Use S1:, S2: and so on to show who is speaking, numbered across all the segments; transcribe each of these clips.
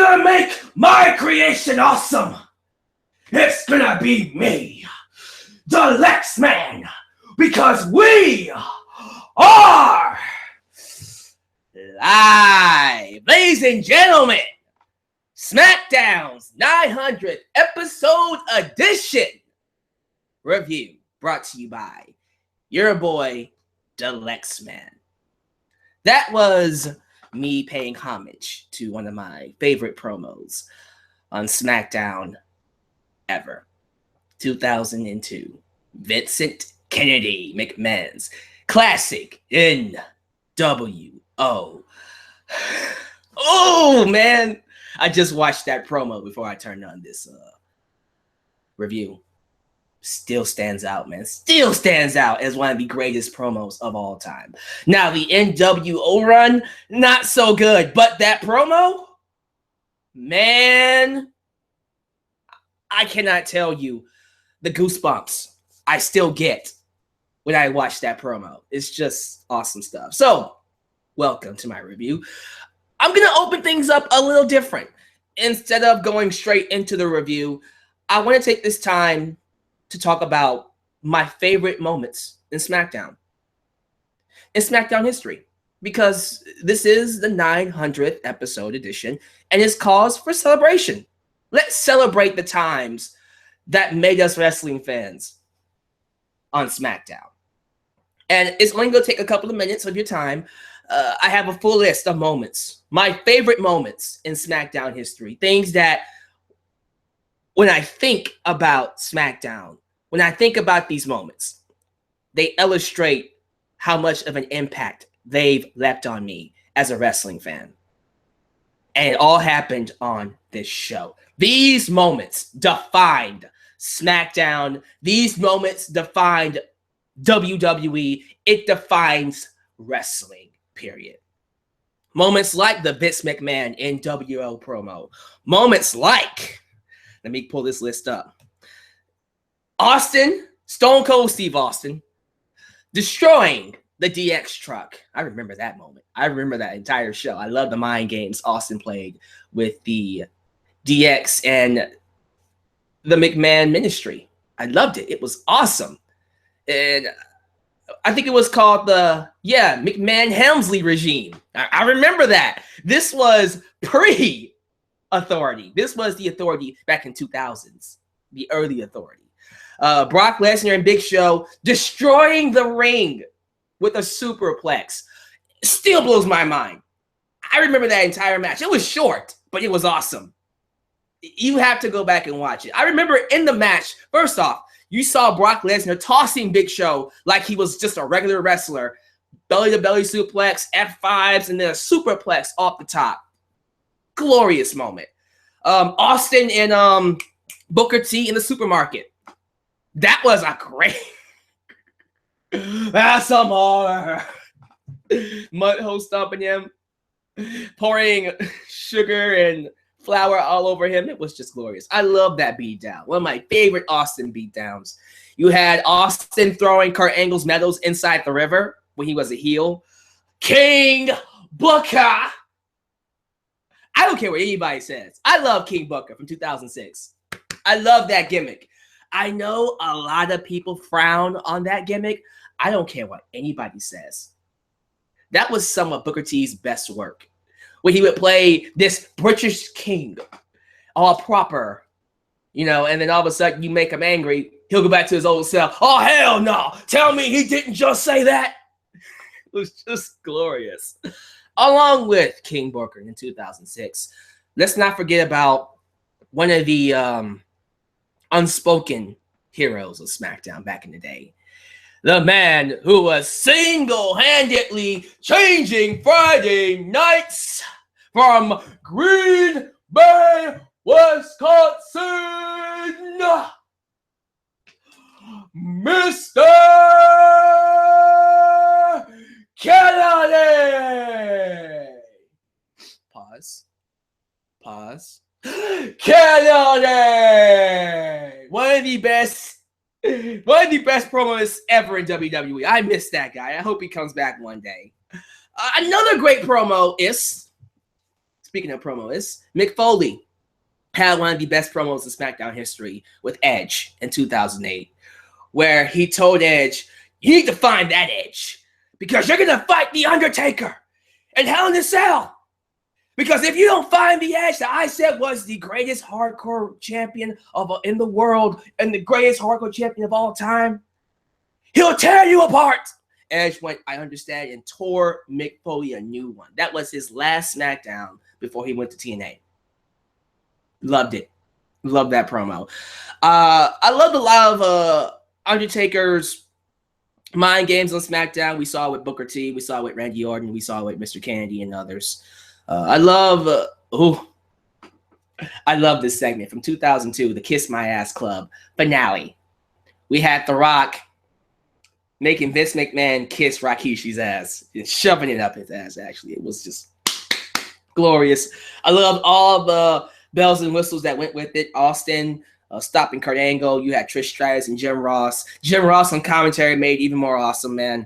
S1: gonna make my creation awesome. It's gonna be me, the Lex Man, because we are live. Ladies and gentlemen, Smackdown's 900th episode edition review brought to you by your boy, the Lex Man. That was me paying homage to one of my favorite promos on Smackdown ever. 2002. Vincent Kennedy McMahon's classic NWO. Oh, man. I just watched that promo before I turned on this review. Still stands out, man. Still stands out as one of the greatest promos of all time. Now, the NWO run, not so good. But that promo, man, I cannot tell you the goosebumps I still get when I watch that promo. It's just awesome stuff. So, welcome to my review. I'm going to open things up a little different. Instead of going straight into the review, I want to take this time to talk about my favorite moments in Smackdown history, because this is the 900th episode edition and it's cause for celebration. Let's celebrate the times that made us wrestling fans on Smackdown. And it's only going to take a couple of minutes of your time. I have a full list of moments, my favorite moments in Smackdown history, things that when I think about Smackdown, when I think about these moments, they illustrate how much of an impact they've left on me as a wrestling fan. And it all happened on this show. These moments defined Smackdown. These moments defined WWE. It defines wrestling, period. Moments like the Vince McMahon NWO promo. Moments like, let me pull this list up. Austin, Stone Cold Steve Austin, destroying the DX truck. I remember that moment. I remember that entire show. I love the mind games Austin played with the DX and the McMahon ministry. I loved it. It was awesome. And I think it was called the, McMahon-Helmsley regime. I remember that. This was pre-Authority. This was the Authority back in 2000s, the early Authority. Brock Lesnar and Big Show destroying the ring with a superplex. Still blows my mind. I remember that entire match. It was short, but it was awesome. You have to go back and watch it. I remember in the match, first off, you saw Brock Lesnar tossing Big Show like he was just a regular wrestler. Belly-to-belly suplex, F5s, and then a superplex off the top. Glorious moment. Austin and Booker T in the supermarket. That was a great... That's some more. Mudhole stomping him, pouring sugar and flour all over him. It was just glorious. I love that beatdown. One of my favorite Austin beatdowns. You had Austin throwing Kurt Angle's medals inside the river when he was a heel. King Booker. I don't care what anybody says. I love King Booker from 2006. I love that gimmick. I know a lot of people frown on that gimmick. I don't care what anybody says. That was some of Booker T's best work. When he would play this British king, all proper, and then all of a sudden you make him angry, he'll go back to his old self. Oh, hell no. Tell me he didn't just say that. It was just glorious. Along with King Booker in 2006, let's not forget about one of the unspoken heroes of SmackDown back in the day. The man who was single-handedly changing Friday nights from Green Bay, Wisconsin, Mr. Kennedy. Pause. Kennedy. One of the best promos ever in WWE. I miss that guy. I hope he comes back one day. Another great promo is speaking of promos, Mick Foley had one of the best promos in SmackDown history with Edge in 2008, where he told Edge, you need to find that Edge because you're going to fight The Undertaker in Hell in a Cell. Because if you don't find the Edge that I said was the greatest hardcore champion in the world and the greatest hardcore champion of all time, he'll tear you apart. Edge went, I understand, and tore Mick Foley a new one. That was his last SmackDown before he went to TNA. Loved it. Loved that promo. I loved a lot of Undertaker's mind games on SmackDown. We saw it with Booker T. We saw it with Randy Orton. We saw it with Mr. Kennedy and others. I love this segment from 2002, the Kiss My Ass Club finale. We had The Rock making Vince McMahon kiss Rikishi's ass, and shoving it up his ass, actually. It was just glorious. I loved all the bells and whistles that went with it. Austin stopping Kurt Angle. You had Trish Stratus and Jim Ross. Jim Ross on commentary made it even more awesome, man.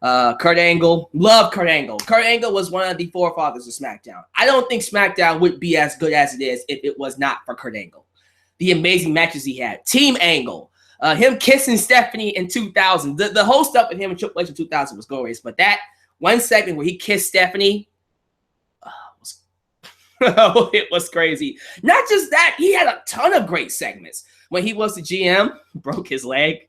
S1: Kurt Angle, love Kurt Angle. Kurt Angle was one of the forefathers of SmackDown. I don't think SmackDown would be as good as it is if it was not for Kurt Angle. The amazing matches he had. Team Angle. Him kissing Stephanie in 2000. The whole stuff with him and Triple H in 2000 was glorious. But that one segment where he kissed Stephanie, it was crazy. Not just that, he had a ton of great segments. When he was the GM, broke his leg.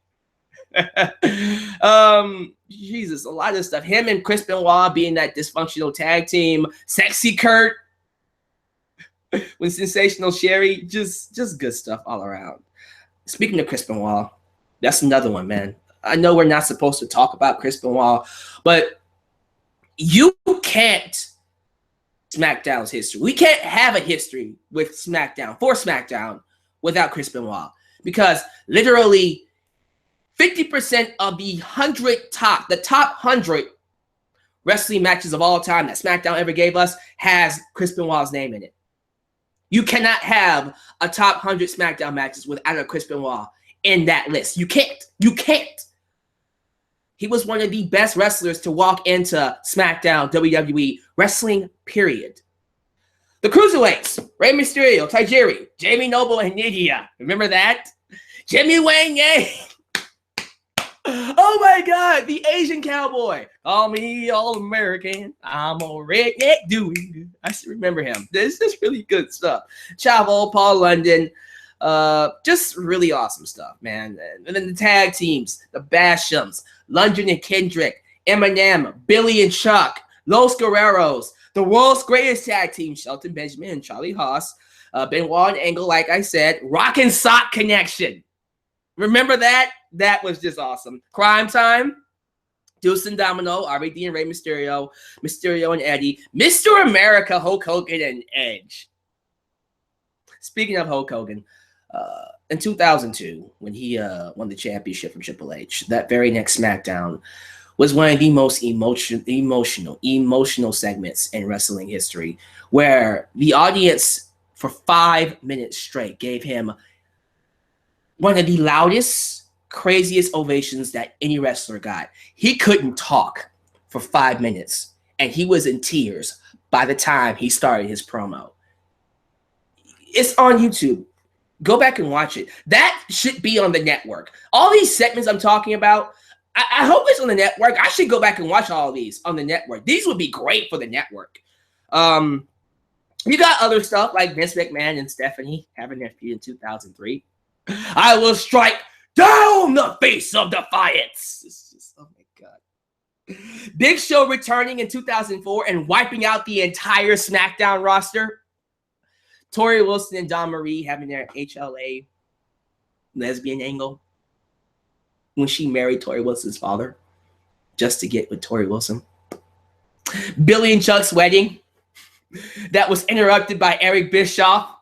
S1: Jesus, a lot of stuff. Him and Chris Benoit being that dysfunctional tag team. Sexy Kurt with Sensational Sherry. Just good stuff all around. Speaking of Chris Benoit, that's another one, man. I know we're not supposed to talk about Chris Benoit, but you can't SmackDown's history. We can't have a history with SmackDown, for SmackDown, without Chris Benoit. Because literally 50% of the top 100 wrestling matches of all time that SmackDown ever gave us has Chris Benoit's name in it. You cannot have a top 100 SmackDown matches without a Chris Benoit in that list. You can't. You can't. He was one of the best wrestlers to walk into SmackDown, WWE, wrestling, period. The Cruiserweights, Rey Mysterio, Tajiri, Jamie Noble, and Nidia. Remember that? Jimmy Wang Yang. Oh my God, the Asian cowboy. Call me all-American. I'm a redneck dude. I still remember him. This is really good stuff. Chavo, Paul London. Just really awesome stuff, man. And then the tag teams, the Bashams, London and Kendrick, Eminem, Billy and Chuck, Los Guerreros, the world's greatest tag team, Shelton Benjamin and Charlie Haas, Benoit and Angle, like I said, Rock and Sock Connection. Remember that? That was just awesome. Crime Time, Deuce and Domino, RVD and Rey Mysterio, Mysterio and Eddie, Mr. America, Hulk Hogan and Edge. Speaking of Hulk Hogan, in 2002, when he won the championship from Triple H, that very next SmackDown was one of the most emotional segments in wrestling history, where the audience for 5 minutes straight gave him one of the loudest, craziest ovations that any wrestler got. He couldn't talk for 5 minutes, and he was in tears by the time he started his promo. It's on YouTube. Go back and watch it. That should be on the network. All these segments I'm talking about, I hope it's on the network. I should go back and watch all of these on the network. These would be great for the network. You got other stuff like Vince McMahon and Stephanie having their feud in 2003. I will strike down the face of defiance. It's just, oh my God. Big Show returning in 2004 and wiping out the entire SmackDown roster. Tori Wilson and Dawn Marie having their HLA lesbian angle when she married Tori Wilson's father just to get with Tori Wilson. Billy and Chuck's wedding that was interrupted by Eric Bischoff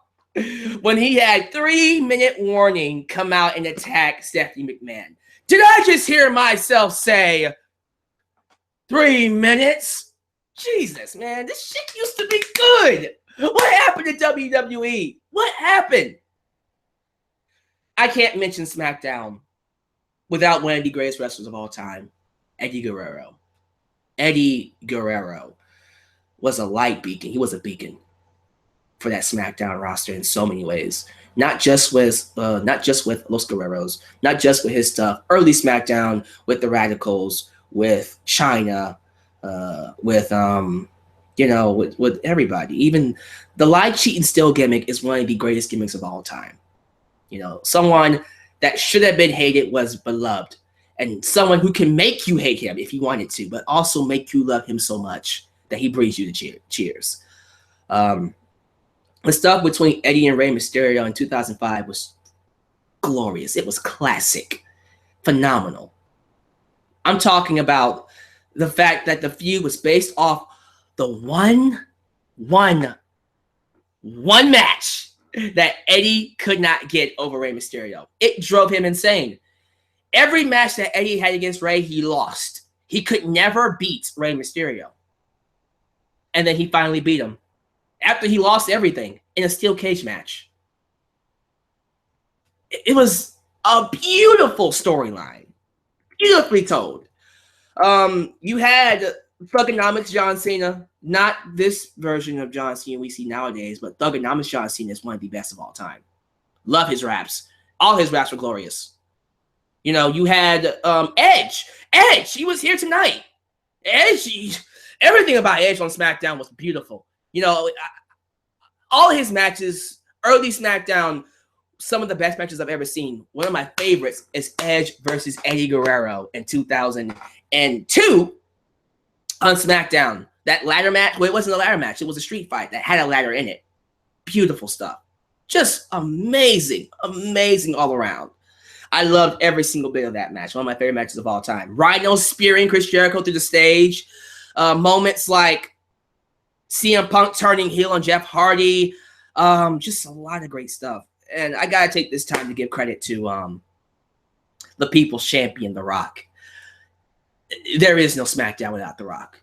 S1: when he had 3-minute warning come out and attack Stephanie McMahon. Did I just hear myself say 3 minutes? Jesus, man, this shit used to be good. What happened to WWE? What happened? I can't mention SmackDown without one of the greatest wrestlers of all time, Eddie Guerrero. Eddie Guerrero was a light beacon. He was a beacon. for that SmackDown roster in so many ways. Not just with Los Guerreros, not just with his stuff. Early SmackDown with the Radicals, with China, with everybody. Even the live cheat and steal gimmick is one of the greatest gimmicks of all time. Someone that should have been hated was beloved, and someone who can make you hate him if you wanted to, but also make you love him so much that he brings you to cheers. The stuff between Eddie and Rey Mysterio in 2005 was glorious. It was classic, phenomenal. I'm talking about the fact that the feud was based off the one match that Eddie could not get over Rey Mysterio. It drove him insane. Every match that Eddie had against Rey, he lost. He could never beat Rey Mysterio. And then he finally beat him after he lost everything in a steel cage match. It was a beautiful storyline, beautifully told. You had Thugonomics John Cena, not this version of John Cena we see nowadays, but Thugonomics John Cena is one of the best of all time. Love his raps. All his raps were glorious. You had Edge. Edge, he was here tonight. Edge, everything about Edge on SmackDown was beautiful. All his matches, early SmackDown, some of the best matches I've ever seen. One of my favorites is Edge versus Eddie Guerrero in 2002 on SmackDown. That ladder match, well, it wasn't a ladder match. It was a street fight that had a ladder in it. Beautiful stuff. Just amazing, amazing all around. I loved every single bit of that match. One of my favorite matches of all time. Rhino spearing Chris Jericho through the stage. Moments like CM Punk turning heel on Jeff Hardy. Just a lot of great stuff. And I got to take this time to give credit to the People's Champion, The Rock. There is no SmackDown without The Rock.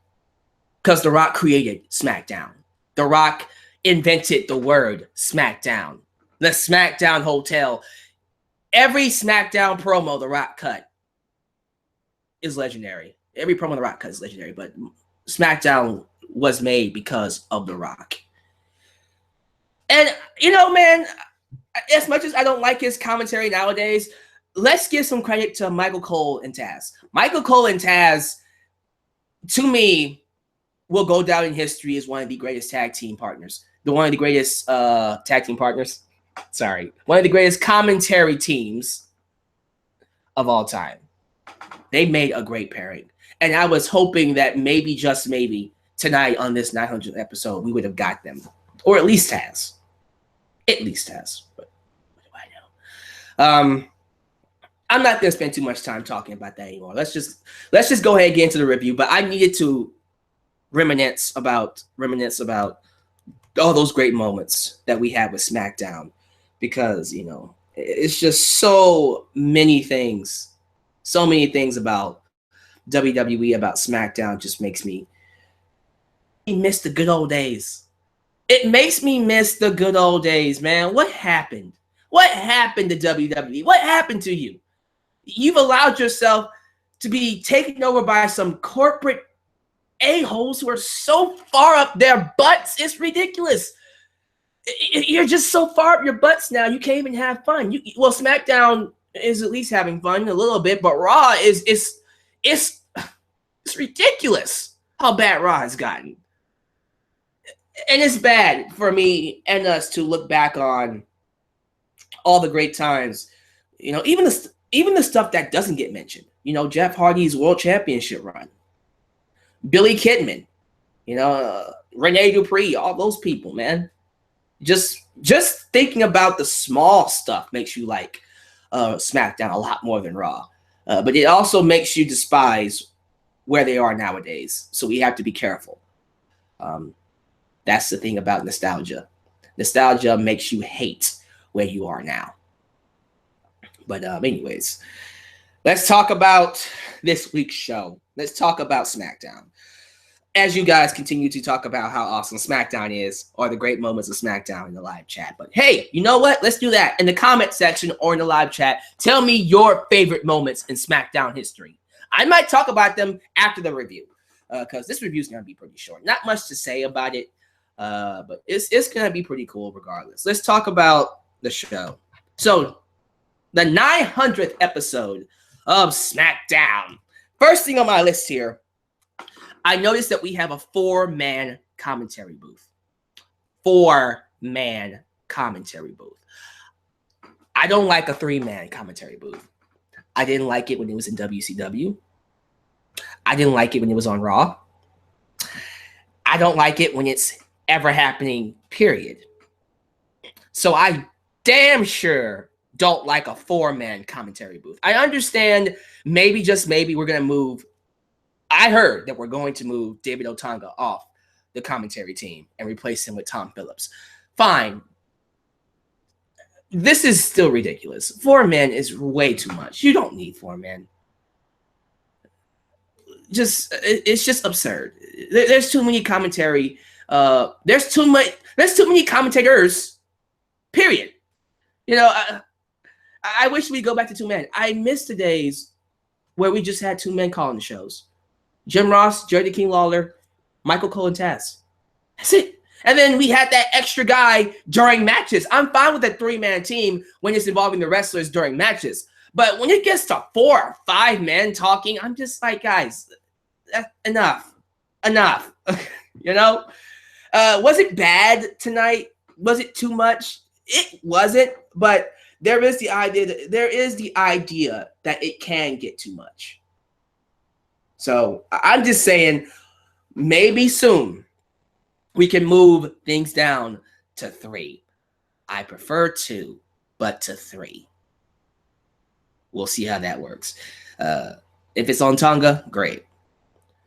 S1: Because The Rock created SmackDown. The Rock invented the word SmackDown. The SmackDown Hotel. Every SmackDown promo The Rock cut is legendary. Every promo The Rock cut is legendary, but SmackDown was made because of The Rock. And, man, as much as I don't like his commentary nowadays, let's give some credit to Michael Cole and Taz. Michael Cole and Taz, to me, will go down in history as one of the greatest tag team partners. One of the greatest tag team partners. Sorry. One of the greatest commentary teams of all time. They made a great pairing. And I was hoping that maybe, just maybe, tonight on this 900th episode, we would have got them. Or at least Taz. At least Taz. But what do I know? I'm not going to spend too much time talking about that anymore. Let's just go ahead and get into the review. But I needed to reminisce about all those great moments that we had with SmackDown. Because, it's just so many things about WWE, about SmackDown just makes me miss the good old days. It makes me miss the good old days, man. What happened? What happened to WWE? What happened to you? You've allowed yourself to be taken over by some corporate a-holes who are so far up their butts. It's ridiculous. You're just so far up your butts now, you can't even have fun. SmackDown is at least having fun a little bit, but Raw it's ridiculous how bad Raw has gotten. And it's bad for me and us to look back on all the great times. Even the stuff that doesn't get mentioned. Jeff Hardy's World Championship run. Billy Kidman. Rene Dupree, all those people, man. Just thinking about the small stuff makes you like SmackDown a lot more than Raw. But it also makes you despise where they are nowadays. So we have to be careful. That's the thing about nostalgia. Nostalgia makes you hate where you are now. But anyways, let's talk about this week's show. Let's talk about SmackDown. As you guys continue to talk about how awesome SmackDown is, or the great moments of SmackDown in the live chat. But hey, you know what? Let's do that in the comment section or in the live chat. Tell me your favorite moments in SmackDown history. I might talk about them after the review because this review is going to be pretty short. Not much to say about it. But it's gonna be pretty cool regardless. Let's talk about the show. So the 900th episode of Smackdown. First thing on my list here, I noticed that we have a 4-man commentary booth. 4-man commentary booth. I don't like a 3-man commentary booth. I didn't like it when it was in WCW. I didn't like it when it was on Raw. I don't like it when it's ever happening, period. So I damn sure don't like a 4-man commentary booth. I understand maybe, just maybe, we're going to move. I heard that we're going to move David Otunga off the commentary team and replace him with Tom Phillips. Fine. This is still ridiculous. 4-man is way too much. You don't need 4-man. It's just absurd. There's too many commentary. There's too many commentators. Period. You know, I wish we'd go back to 2-man. I miss the days where we just had 2 men calling the shows. Jim Ross, Jerry the King Lawler, Michael Cole, and Taz. That's it. And then we had that extra guy during matches. I'm fine with a 3-man team when it's involving the wrestlers during matches. But when it gets to 4 or 5 men talking, I'm just like, guys, enough. You know? Was it bad tonight? Was it too much? It wasn't, but there is the idea that it can get too much. So I'm just saying, maybe soon we can move things down to 3. I prefer 2, but to 3. We'll see how that works. If it's on Tonga, great.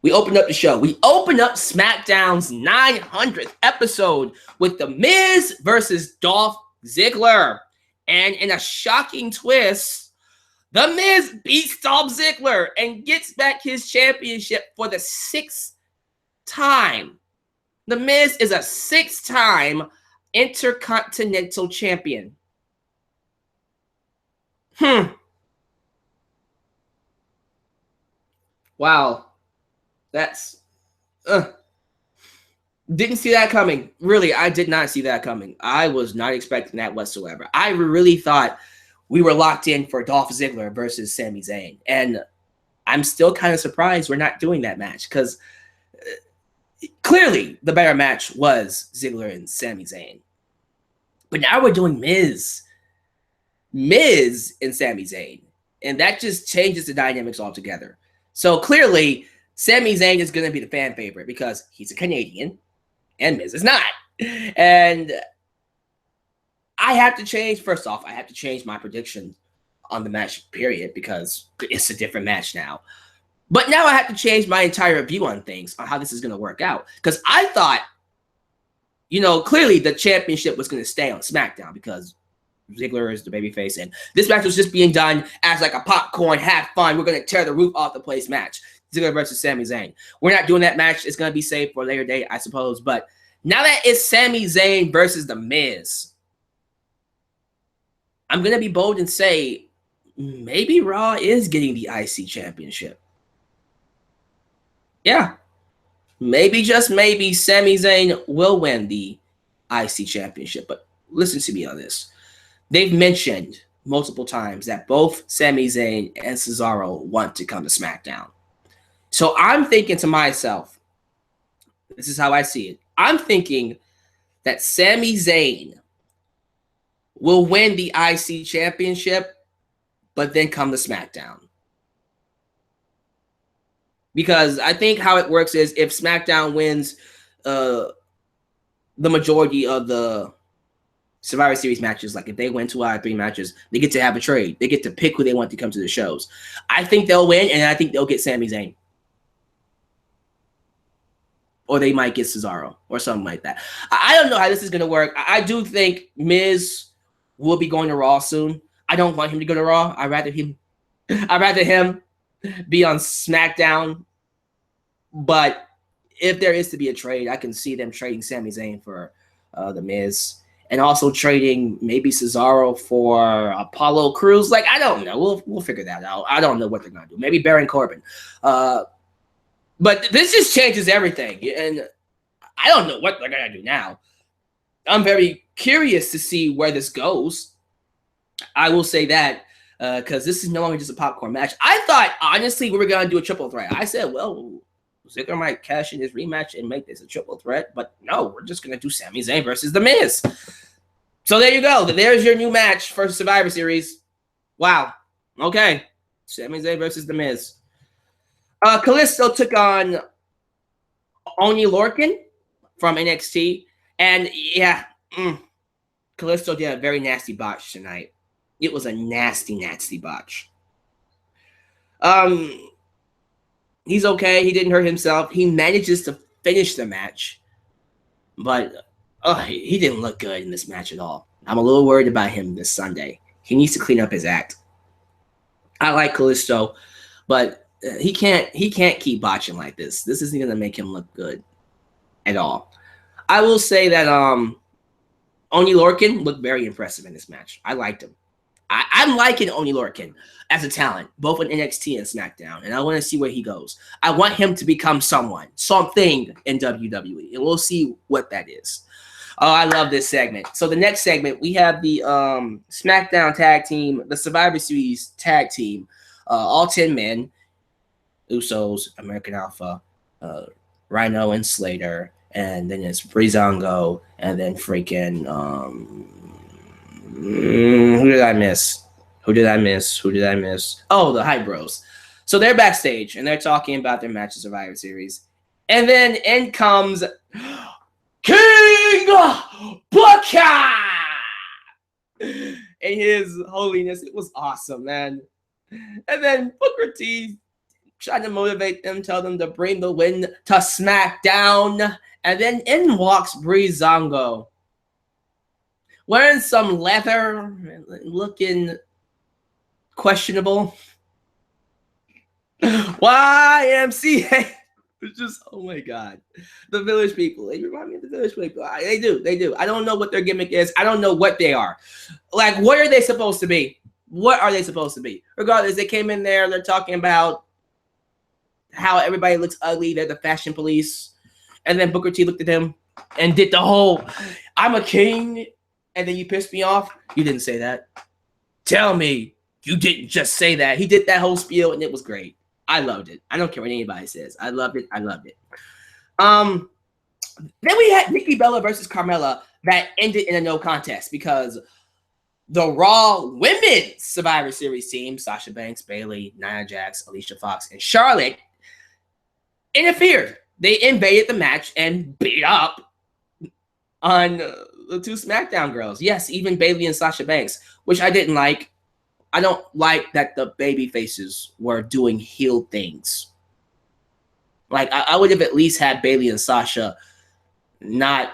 S1: We opened up the show. We opened up SmackDown's 900th episode with The Miz versus Dolph Ziggler. And in a shocking twist, The Miz beats Dolph Ziggler and gets back his championship for the 6th time. The Miz is a 6-time Intercontinental champion. Wow. That's... Didn't see that coming. Really, I did not see that coming. I was not expecting that whatsoever. I really thought we were locked in for Dolph Ziggler versus Sami Zayn. And I'm still kind of surprised we're not doing that match because clearly the better match was Ziggler and Sami Zayn. But now we're doing Miz and Sami Zayn. And that just changes the dynamics altogether. So clearly, Sami Zayn is going to be the fan favorite because he's a Canadian and Miz is not. And I have to change. First off, I have to change my prediction on the match, period, because it's a different match now. But now I have to change my entire view on things, on how this is going to work out. Because I thought, clearly the championship was going to stay on SmackDown because Ziggler is the babyface. And this match was just being done as like a popcorn, have fun, we're going to tear the roof off the place match. Ziggler versus Sami Zayn. We're not doing that match. It's going to be saved for a later date, I suppose. But now that it's Sami Zayn versus The Miz, I'm going to be bold and say maybe Raw is getting the IC championship. Yeah. Maybe, just maybe, Sami Zayn will win the IC championship. But listen to me on this. They've mentioned multiple times that both Sami Zayn and Cesaro want to come to SmackDown. So I'm thinking to myself, this is how I see it. I'm thinking that Sami Zayn will win the IC championship, but then come to SmackDown. Because I think how it works is if SmackDown wins the majority of the Survivor Series matches, like if they win 2 out of 3 matches, they get to have a trade. They get to pick who they want to come to the shows. I think they'll win, and I think they'll get Sami Zayn. Or they might get Cesaro or something like that. I don't know how this is going to work. I do think Miz will be going to Raw soon. I don't want him to go to Raw. I'd rather him be on SmackDown. But if there is to be a trade, I can see them trading Sami Zayn for The Miz. And also trading maybe Cesaro for Apollo Crews. Like, I don't know. We'll figure that out. I don't know what they're going to do. Maybe Baron Corbin. But this just changes everything. And I don't know what they're going to do now. I'm very curious to see where this goes. I will say that because this is no longer just a popcorn match. I thought, honestly, we were going to do a triple threat. I said, well, Ziggler might cash in his rematch and make this a triple threat. But no, we're just going to do Sami Zayn versus The Miz. So there you go. There's your new match for Survivor Series. Wow. Okay. Sami Zayn versus The Miz. Kalisto took on Oni Lorcan from NXT. And yeah, Kalisto did a very nasty botch tonight. It was a nasty, nasty botch. He's okay. He didn't hurt himself. He manages to finish the match. But he didn't look good in this match at all. I'm a little worried about him this Sunday. He needs to clean up his act. I like Kalisto, but he can't keep botching like this. This isn't going to make him look good at all. I will say that Oni Lorcan looked very impressive in this match. I liked him. I'm liking Oni Lorcan as a talent, both in NXT and SmackDown, and I want to see where he goes. I want him to become something in WWE, and we'll see what that is. Oh, I love this segment. So the next segment, we have the SmackDown tag team, the Survivor Series tag team, all 10 men, Usos, American Alpha, Rhino and Slater, and then it's Breezango, and then freaking who did I miss? Oh, the Hype Bros. So they're backstage and they're talking about their match of Survivor Series. And then in comes King Booker and his holiness. It was awesome, man. And then Booker T tried to motivate them, tell them to bring the win to SmackDown. And then in walks Breezango, wearing some leather, looking questionable. YMCA. It's just, oh my God. The Village People. They remind me of the Village People. They do. I don't know what their gimmick is. I don't know what they are. Like, what are they supposed to be? Regardless, they came in there, they're talking about how everybody looks ugly. They're the fashion police. And then Booker T looked at him and did the whole, I'm a king, and then you pissed me off. You didn't say that. Tell me you didn't just say that. He did that whole spiel, and it was great. I loved it. I don't care what anybody says. I loved it. Then we had Nikki Bella versus Carmella that ended in a no contest because the Raw Women's Survivor Series team, Sasha Banks, Bayley, Nia Jax, Alicia Fox, and Charlotte, interfered. They invaded the match and beat up on the two SmackDown girls. Yes, even Bayley and Sasha Banks, which I didn't like. I don't like that the baby faces were doing heel things. Like, I would have at least had Bayley and Sasha not,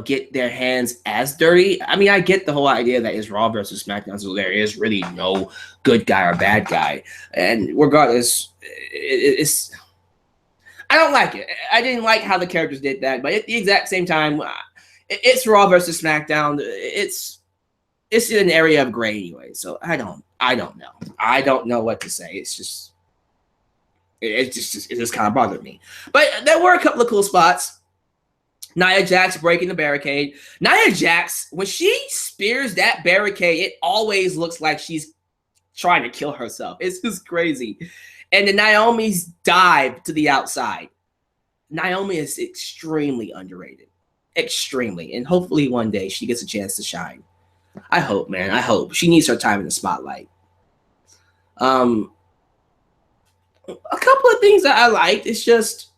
S1: get their hands as dirty. I mean, I get the whole idea that it's Raw versus SmackDown, so there is really no good guy or bad guy. And regardless, it's I don't like it. I didn't like how the characters did that, but at the exact same time, it's Raw versus SmackDown. It's in an area of gray anyway, so I don't know. I don't know what to say. It just kind of bothered me. But there were a couple of cool spots. Nia Jax breaking the barricade. Nia Jax, when she spears that barricade, it always looks like she's trying to kill herself. It's just crazy. And then Naomi's dive to the outside. Naomi is extremely underrated. Extremely. And hopefully one day she gets a chance to shine. I hope, man. I hope. She needs her time in the spotlight. A couple of things that I liked. It's just,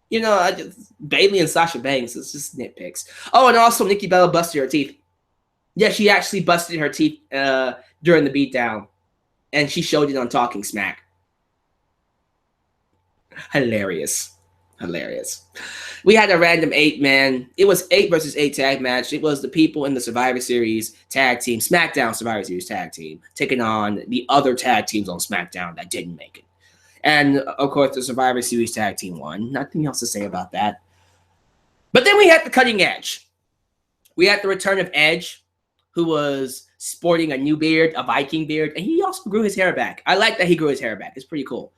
S1: Bayley and Sasha Banks. It's just nitpicks. Oh, and also Nikki Bella busted her teeth. Yeah, she actually busted her teeth during the beatdown. And she showed it on Talking Smack. Hilarious. We had a random 8-man. It was 8 versus 8 tag match. It was the people in the Survivor Series tag team, SmackDown Survivor Series tag team, taking on the other tag teams on SmackDown that didn't make it. And, of course, the Survivor Series tag team won. Nothing else to say about that. But then we had the cutting edge. We had the return of Edge, who was sporting a new beard, a Viking beard, and he also grew his hair back. I like that he grew his hair back. It's pretty cool.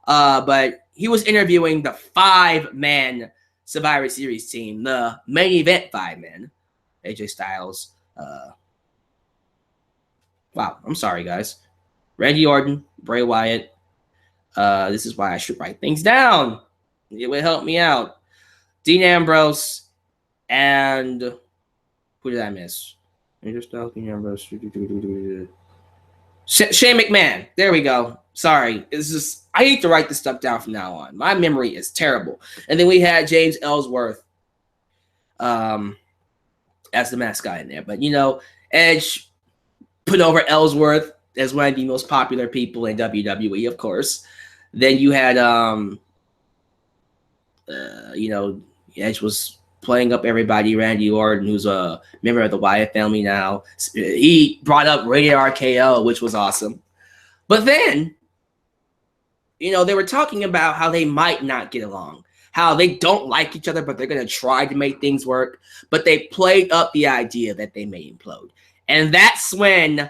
S1: But he was interviewing the 5-man Survivor Series team, the main event 5 men. AJ Styles. Wow, I'm sorry, guys. Randy Orton, Bray Wyatt. This is why I should write things down. It would help me out. Dean Ambrose and who did I miss? AJ Styles, Dean Ambrose. Shane McMahon. There we go. Sorry. It's just, I need to write this stuff down from now on. My memory is terrible. And then we had James Ellsworth as the mascot in there. But, you know, Edge put over Ellsworth as one of the most popular people in WWE, of course. Then you had, you know, Edge was playing up everybody. Randy Orton, who's a member of the Wyatt family now. He brought up Rated RKO, which was awesome. But then, you know, they were talking about how they might not get along, how they don't like each other, but they're going to try to make things work. But they played up the idea that they may implode. And that's when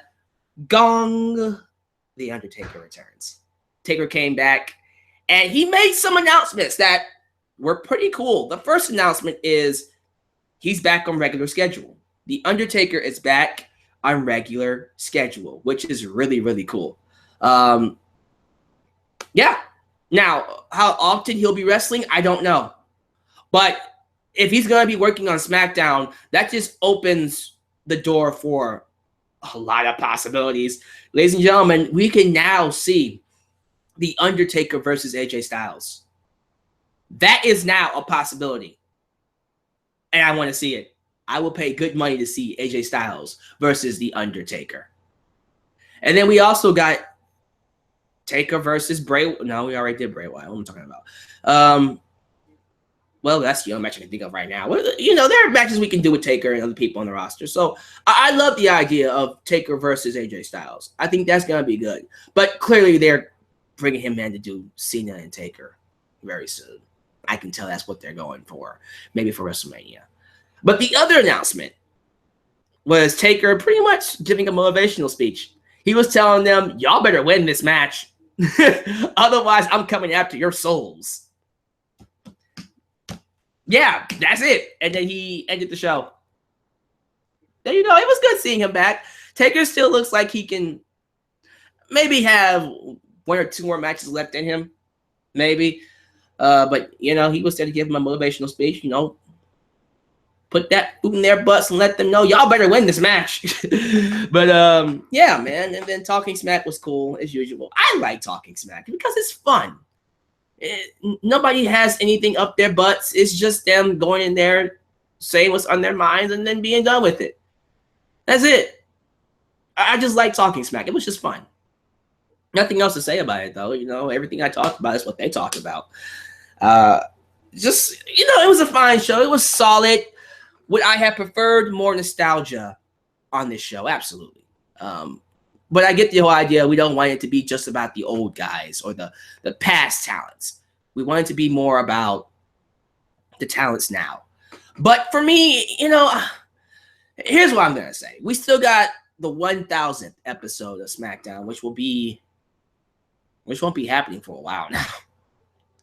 S1: Gong, The Undertaker returns. Taker came back, and he made some announcements that were pretty cool. The first announcement is he's back on regular schedule. The Undertaker is back on regular schedule, which is really, really cool. Yeah. Now, how often he'll be wrestling, I don't know. But if he's going to be working on SmackDown, that just opens the door for a lot of possibilities. Ladies and gentlemen, we can now see The Undertaker versus AJ Styles. That is now a possibility. And I want to see it. I will pay good money to see AJ Styles versus The Undertaker. And then we also got Taker versus Bray. No, we already did Bray Wyatt. What am I talking about? Well, that's the only match I can think of right now. You know, there are matches we can do with Taker and other people on the roster. So I love the idea of Taker versus AJ Styles. I think that's going to be good. But clearly they're bringing him in to do Cena and Taker very soon. I can tell that's what they're going for. Maybe for WrestleMania. But the other announcement was Taker pretty much giving a motivational speech. He was telling them, y'all better win this match. Otherwise, I'm coming after your souls. Yeah, that's it. And then he ended the show. And, you know, it was good seeing him back. Taker still looks like he can maybe have 1 or 2 more matches left in him. Maybe. But, you know, he was there to give him a motivational speech, you know. Put that foot in their butts and let them know, y'all better win this match. But, yeah, man. And then Talking Smack was cool, as usual. I like Talking Smack because it's fun. Nobody has anything up their butts. It's just them going in there, saying what's on their minds, and then being done with it. That's it. I just like Talking Smack. It was just fun. Nothing else to say about it, though. You know, everything I talked about is what they talked about. Just, you know, it was a fine show. It was solid. Would I have preferred more nostalgia on this show? Absolutely. But I get the whole idea. We don't want it to be just about the old guys or the past talents. We want it to be more about the talents now. But for me, you know, here's what I'm going to say. We still got the 1000th episode of SmackDown, which won't be happening for a while now.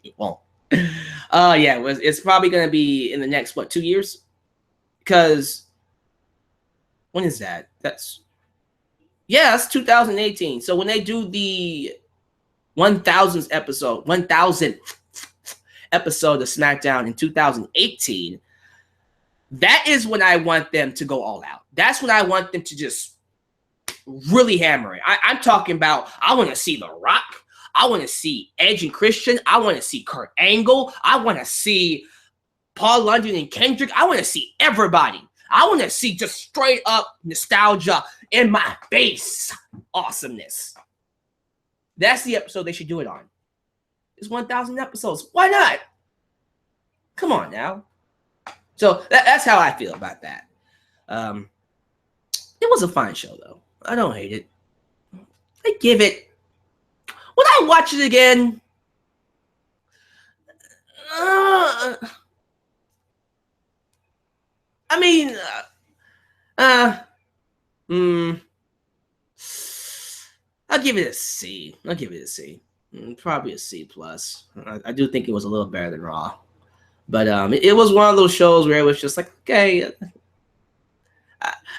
S1: It won't. Yeah, it's probably going to be in the next, 2 years? Because when is that? That's 2018. So when they do the 1000th episode of SmackDown in 2018, that is when I want them to go all out. That's when I want them to just really hammer it. I'm talking about, I want to see The Rock. I want to see Edge and Christian. I want to see Kurt Angle. I want to see Paul London and Kendrick. I want to see everybody. I want to see just straight up nostalgia in my face. Awesomeness. That's the episode they should do it on. It's 1000 episodes. Why not? Come on now. So that's how I feel about that. It was a fine show, though. I don't hate it. I give it. Would I watch it again? I mean, I'll give it a C. Probably a C plus. I do think it was a little better than Raw, But it was one of those shows where it was just like, okay,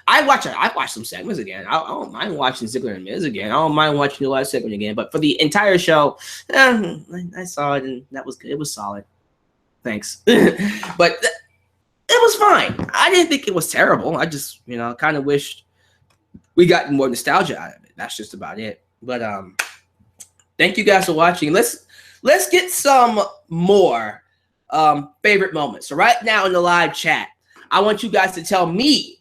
S1: I watch some segments again. I don't mind watching Ziggler and Miz again. I don't mind watching the last segment again. But for the entire show, I saw it and that was good. It was solid. Thanks. But it was fine. I didn't think it was terrible. I just, kind of wished we got more nostalgia out of it. That's just about it. But thank you guys for watching. Let's get some more favorite moments. So right now in the live chat, I want you guys to tell me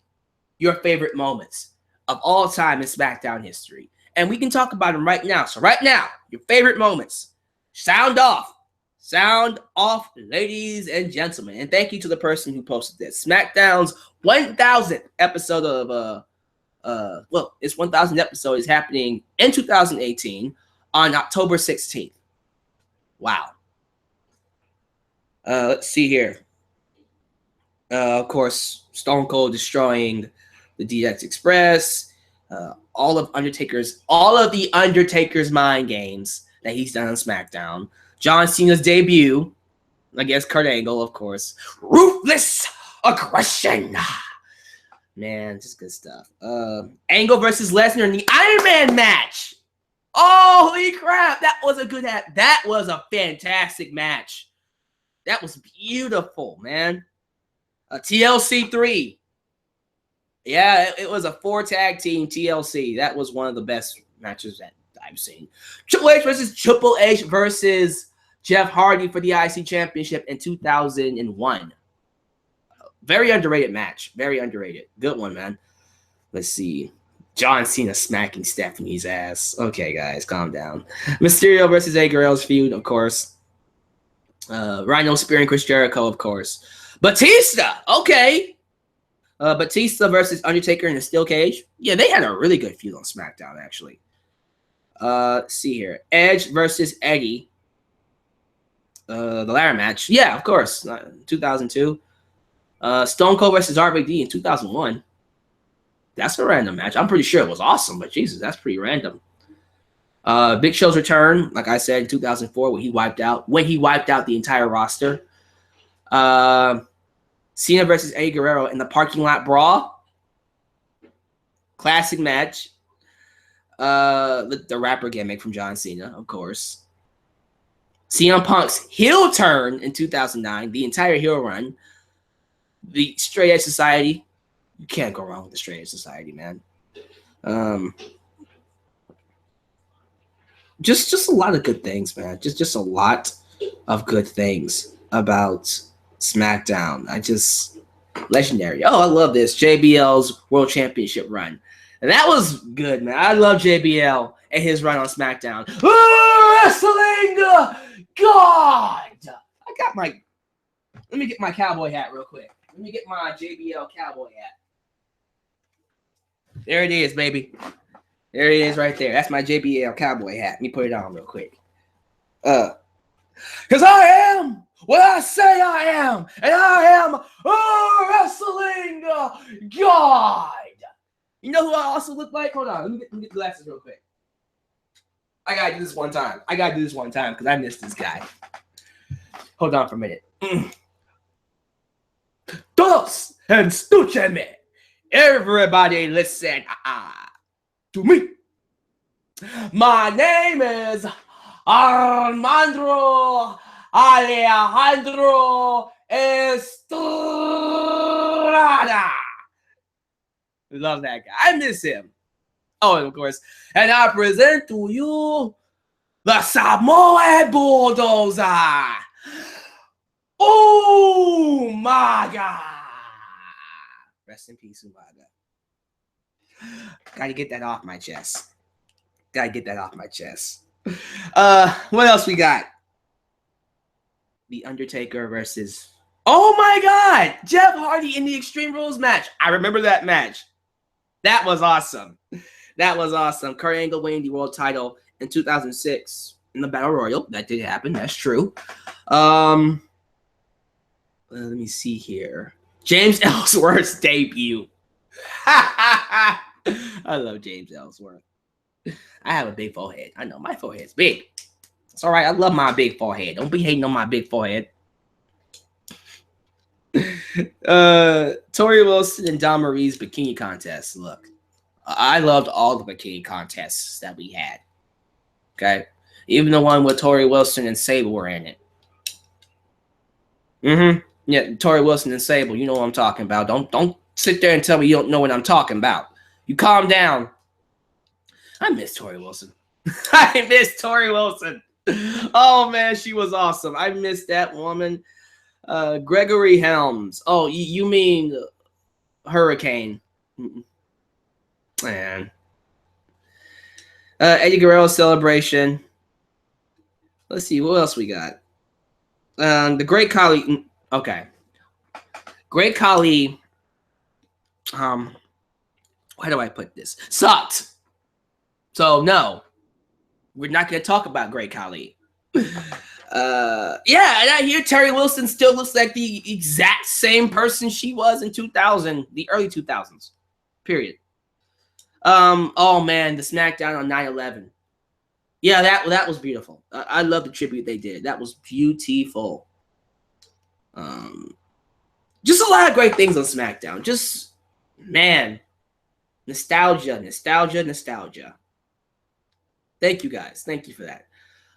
S1: your favorite moments of all time in SmackDown history. And we can talk about them right now. So right now, your favorite moments. Sound off. Sound off, ladies and gentlemen. And thank you to the person who posted this. SmackDown's 1,000th episode of its 1,000th episode is happening in 2018 on October 16th. Wow. Let's see here. Of course, Stone Cold destroying the DX Express, all of the Undertaker's mind games that he's done on SmackDown. John Cena's debut against Kurt Angle, of course. Ruthless aggression. Man, just good stuff. Angle versus Lesnar in the Iron Man match. Holy crap. That was that was a fantastic match. That was beautiful, man. TLC 3. Yeah, it was a 4-tag team TLC. That was one of the best matches that I've seen. Triple H versus Triple H versus Jeff Hardy for the IC Championship in 2001. Very underrated match. Very underrated. Good one, man. Let's see. John Cena smacking Stephanie's ass. Okay, guys, calm down. Mysterio versus Eddie Guerrero's feud, of course. Rhino spearing Chris Jericho, of course. Batista, okay. Batista versus Undertaker in a steel cage. Yeah, they had a really good feud on SmackDown, actually. Let's see here. Edge versus Eddie. The ladder match. Yeah, of course. 2002. Stone Cold versus RVD in 2001. That's a random match. I'm pretty sure it was awesome, but Jesus, that's pretty random. Big Show's return, like I said, in 2004 when he wiped out the entire roster. Cena versus Eddie Guerrero in the parking lot brawl. Classic match. The rapper gimmick from John Cena, of course. CM Punk's heel turn in 2009, the entire heel run. The Straight Edge Society. You can't go wrong with the Straight Edge Society, man. Just a lot of good things, man. Just a lot of good things about SmackDown. Legendary. Oh, I love this. JBL's World Championship run. And that was good, man. I love JBL and his run on SmackDown. Wrestling God! Let me get my cowboy hat real quick. Let me get my JBL cowboy hat. There it is, baby. There it is right there. That's my JBL cowboy hat. Let me put it on real quick. Because I am what I say I am. And I am a wrestling God. You know who I also look like? Hold on. Let me get the glasses real quick. I got to do this one time because I missed this guy. Hold on for a minute. Todos and escúchenme. Everybody listen to me. My name is Armando Alejandro Estrada. Love that guy. I miss him. Oh, and of course. And I present to you the Samoa Bulldozer. Oh, my God. Rest in peace, Umaga. Gotta get that off my chest. What else we got? The Undertaker versus... Oh, my God. Jeff Hardy in the Extreme Rules match. I remember that match. That was awesome. Kurt Angle winning the world title in 2006 in the Battle Royal. That did happen. That's true. Let me see here. James Ellsworth's debut. I love James Ellsworth. I have a big forehead. I know my forehead's big. It's all right. I love my big forehead. Don't be hating on my big forehead. Tori Wilson and Dawn Marie's bikini contest. Look, I loved all the bikini contests that we had. Okay, even the one with Tori Wilson and Sable were in it. Yeah, Tori Wilson and Sable. You know what I'm talking about. Don't sit there and tell me you don't know what I'm talking about. You calm down. I miss Tori Wilson. I miss Tori Wilson. Oh man, she was awesome. I miss that woman. Gregory Helms. Oh, you mean Hurricane? Man. Eddie Guerrero's celebration. Let's see what else we got. The Great Khali. Okay. Great Khali. Why do I put this? Sucked. So no, we're not going to talk about Great Khali. Yeah, and I hear Terry Wilson still looks like the exact same person she was in 2000, the early 2000s. Period. Oh man, the SmackDown on 9/11. Yeah, that was beautiful. I love the tribute they did. That was beautiful. Just a lot of great things on SmackDown. Just man, nostalgia. Thank you guys. Thank you for that.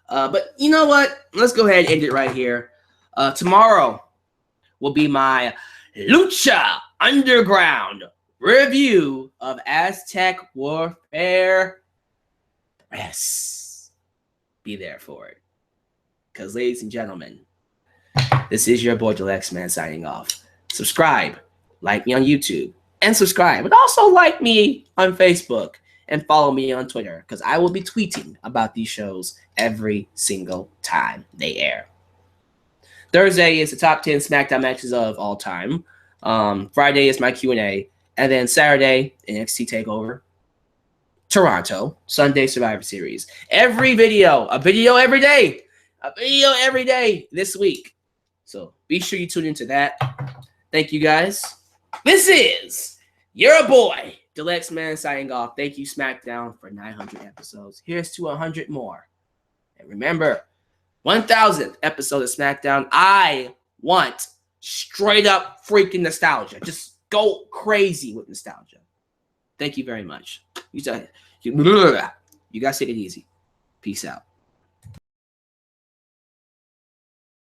S1: But you know what? Let's go ahead and end it right here. Tomorrow will be my Lucha Underground review of Aztec Warfare. Yes. Be there for it. Because, ladies and gentlemen, this is your boy, Alyx Man, signing off. Subscribe, like me on YouTube, and subscribe. And also like me on Facebook. And follow me on Twitter, because I will be tweeting about these shows every single time they air. Thursday is the top 10 SmackDown matches of all time. Friday is my Q&A. And then Saturday, NXT TakeOver. Toronto. Sunday, Survivor Series. Every video. A video every day. A video every day this week. So be sure you tune into that. Thank you, guys. This is your boy, Alyx Man, signing off. Thank you, SmackDown, for 900 episodes. Here's to 100 more. And remember, 1,000th episode of SmackDown. I want straight up freaking nostalgia. Just go crazy with nostalgia. Thank you very much. You guys take it easy. Peace out.